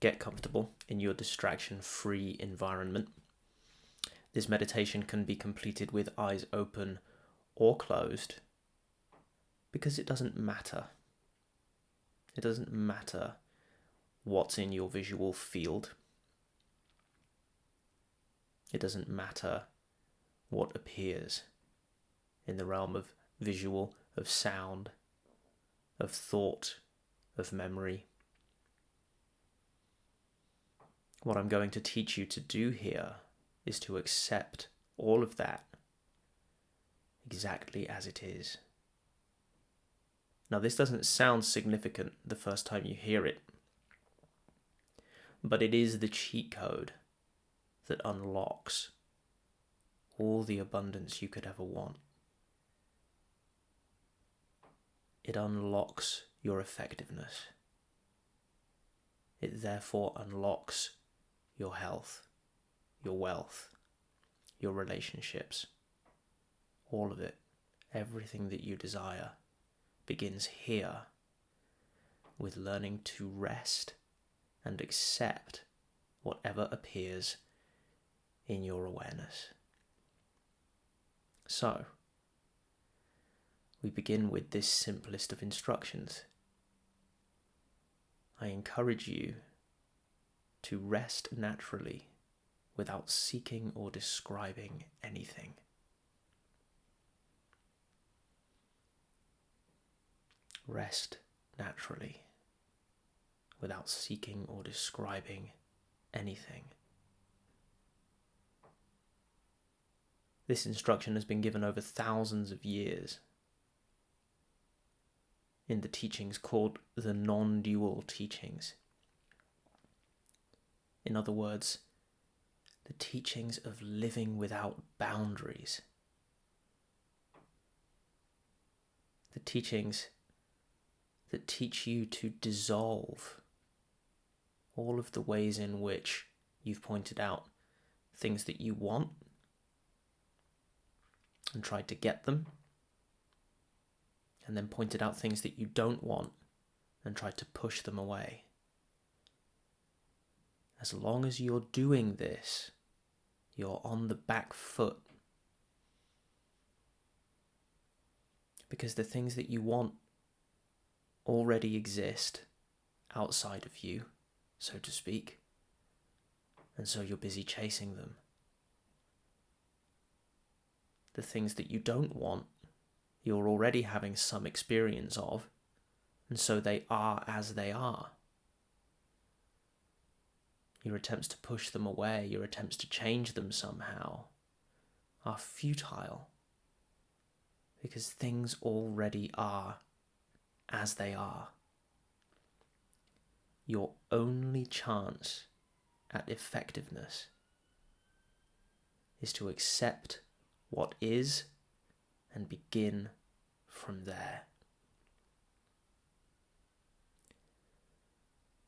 Get comfortable in your distraction-free environment. This meditation can be completed with eyes open or closed because it doesn't matter. It doesn't matter what's in your visual field. It doesn't matter what appears in the realm of visual, of sound, of thought, of memory. What I'm going to teach you to do here is to accept all of that exactly as it is. Now, this doesn't sound significant the first time you hear it, but it is the cheat code that unlocks all the abundance you could ever want. It unlocks your effectiveness. It therefore unlocks your health, your wealth, your relationships, all of it, everything that you desire begins here with learning to rest and accept whatever appears in your awareness. So, we begin with this simplest of instructions. I encourage you to rest naturally without seeking or describing anything. Rest naturally without seeking or describing anything. This instruction has been given over thousands of years in the teachings called the non-dual teachings. In other words, the teachings of living without boundaries. The teachings that teach you to dissolve all of the ways in which you've pointed out things that you want and tried to get them, and then pointed out things that you don't want and tried to push them away. As long as you're doing this, you're on the back foot. Because the things that you want already exist outside of you, so to speak, and so you're busy chasing them. The things that you don't want, you're already having some experience of, and so they are as they are. Your attempts to push them away, your attempts to change them somehow, are futile, because things already are as they are. Your only chance at effectiveness is to accept what is and begin from there.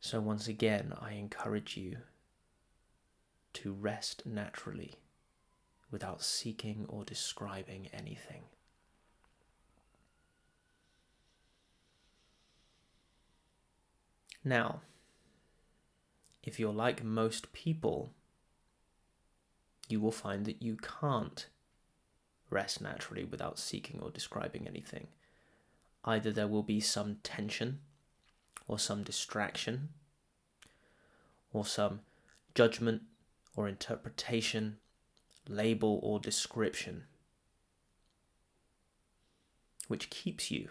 So once again, I encourage you to rest naturally without seeking or describing anything. Now, if you're like most people, you will find that you can't rest naturally without seeking or describing anything. Either there will be some tension, or some distraction, or some judgment or interpretation, label or description, which keeps you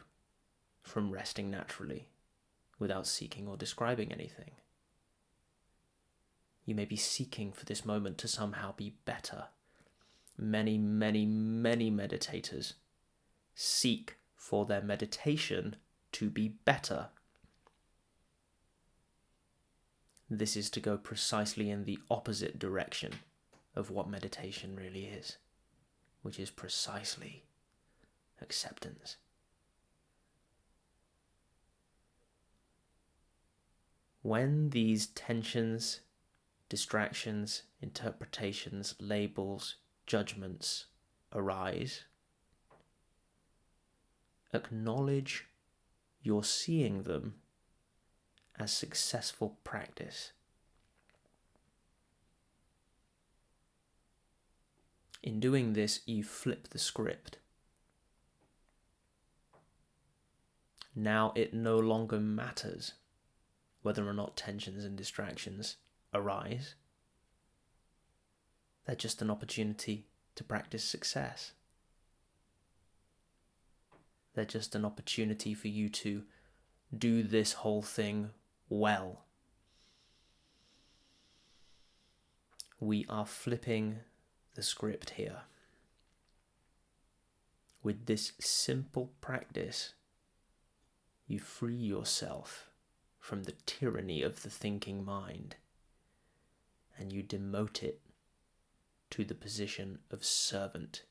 from resting naturally without seeking or describing anything. You may be seeking for this moment to somehow be better. Many, many, many meditators seek for their meditation to be better. This is to go precisely in the opposite direction of what meditation really is, which is precisely acceptance. When these tensions, distractions, interpretations, labels, judgments arise, acknowledge you're seeing them as successful practice In doing this, you flip the script. Now it no longer matters whether or not tensions and distractions arise. They're just an opportunity to practice success. They're just an opportunity for you to do this whole thing well. We are flipping the script here. With this simple practice, you free yourself from the tyranny of the thinking mind, and you demote it to the position of servant.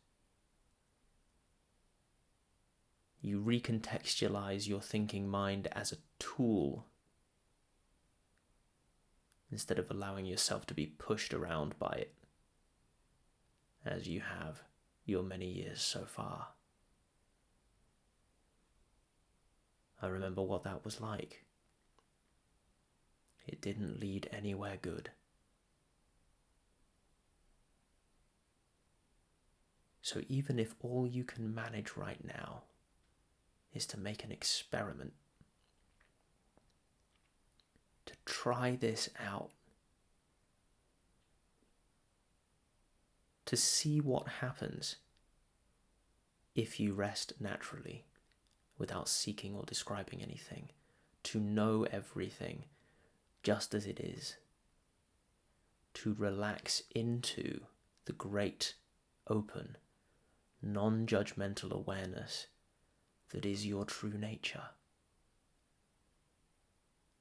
You recontextualize your thinking mind as a tool instead of allowing yourself to be pushed around by it, as you have your many years so far. I remember what that was like. It didn't lead anywhere good. So even if all you can manage right now is to make an experiment, to try this out, to see what happens if you rest naturally without seeking or describing anything, to know everything just as it is, to relax into the great, open, non-judgmental awareness that is your true nature.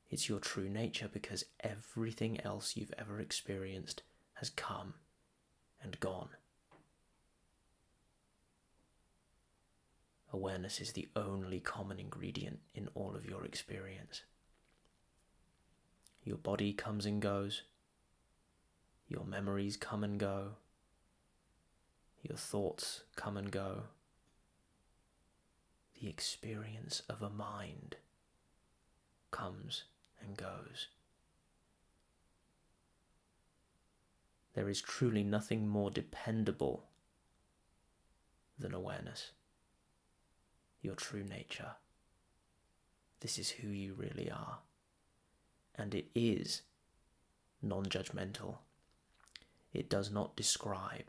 It's your true nature because everything else you've ever experienced has come and gone. Awareness is the only common ingredient in all of your experience. Your body comes and goes. Your memories come and go. Your thoughts come and go. The experience of a mind comes and goes. There is truly nothing more dependable than awareness, your true nature. This is who you really are. And it is non-judgmental. It does not describe.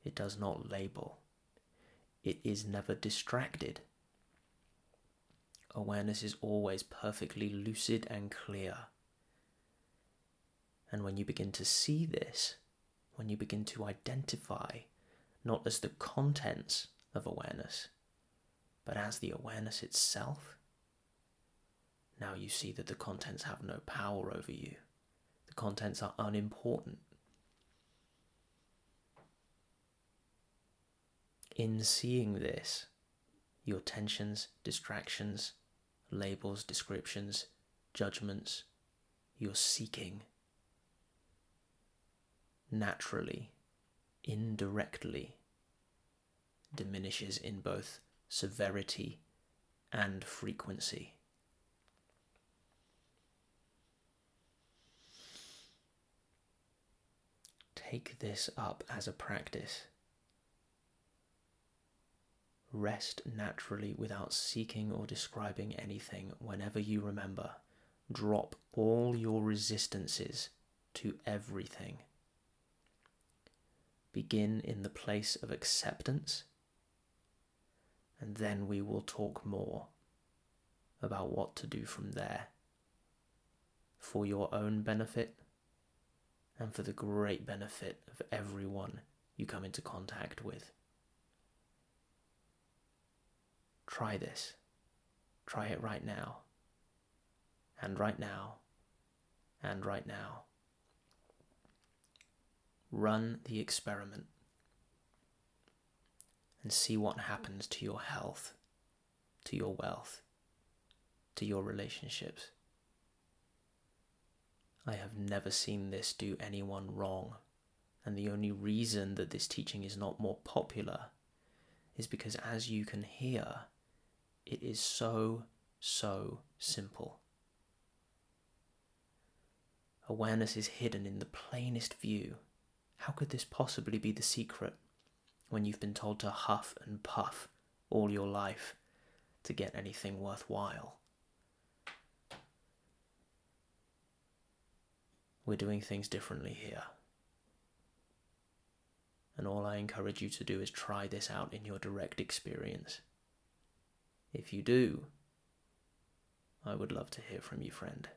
It does not label. It is never distracted. Awareness is always perfectly lucid and clear. And when you begin to see this, when you begin to identify not as the contents of awareness, but as the awareness itself, now you see that the contents have no power over you. The contents are unimportant. In seeing this, your tensions, distractions, labels, descriptions, judgments, your seeking, naturally, indirectly, diminishes in both severity and frequency. Take this up as a practice. Rest naturally without seeking or describing anything whenever you remember. Drop all your resistances to everything. Begin in the place of acceptance, and then we will talk more about what to do from there for your own benefit and for the great benefit of everyone you come into contact with. Try this. Try it right now. And right now. And right now. Run the experiment and see what happens to your health, to your wealth, to your relationships. I have never seen this do anyone wrong, and the only reason that this teaching is not more popular is because, as you can hear, it is so simple. Awareness is hidden in the plainest view. How could this possibly be the secret when you've been told to huff and puff all your life to get anything worthwhile? We're doing things differently here. And all I encourage you to do is try this out in your direct experience. If you do, I would love to hear from you, friend.